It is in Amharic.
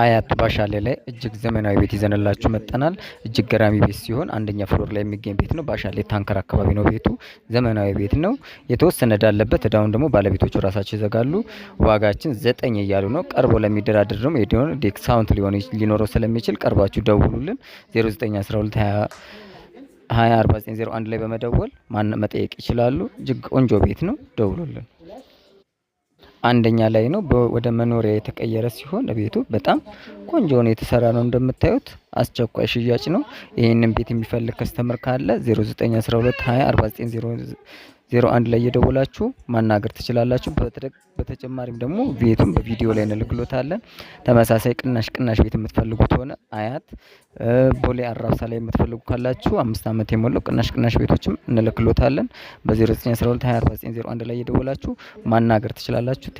አያት ባሻሌ ላይ እጅግ ዘመናዊ ቤት ይዘንላችሁ መጥተናል። እጅግ ገራሚ ቤት ሲሆን አንደኛ ፍሎር ላይ የሚገኝ ቤት ነው። ባሻሌ ታንከር አካባቢ ነው ቤቱ። ዘመናዊ ቤት ነው። የተወሰነ ዕዳ አለበት። ዕዳውን ደግሞ ባለቤቶቹ ራሳቸው ይዘጋሉ። ዋጋችን 9 እያሉ ነው። ቀርቦ ለሚደራደር ደግሞ ዲስካውንት ሊኖረው ስለሚችል ቀርባችሁ ደውሉልን 0912 204901 ላይ በመደወል መጠየቅ ይችላሉ። እጅግ ቆንጆ ቤት ነው። ደውሉልን። አንደኛ ላይ ነው። ወደ መኖሪያ የተቀየረ ሲሆን ቤቱ በጣም ቆንጆ ነው የተሰራ ነው። እንደምታዩት አስቸኳይ ሽያጭ ነው። ይሄንን ቤት የሚፈልግ ከስተመር ካለ 0912204901 ላይ እየደወላችሁ ማናገር ትችላላችሁ። በተጨማሪም ደግሞ ቤቱን በቪዲዮ ላይ እንልክሎታለን። ተመሳሳይ ቅናሽ ቤት የምትፈልጉት ሆነ አያት ቦሌ አራብሳ ላይ የምትፈልጉ ካላችሁ 5 አመት የሞላው ቅናሽ ቤቶችም እንልክሎታለን። በ0912204901 ላይ እየደወላችሁ ማናገር ትችላላችሁ።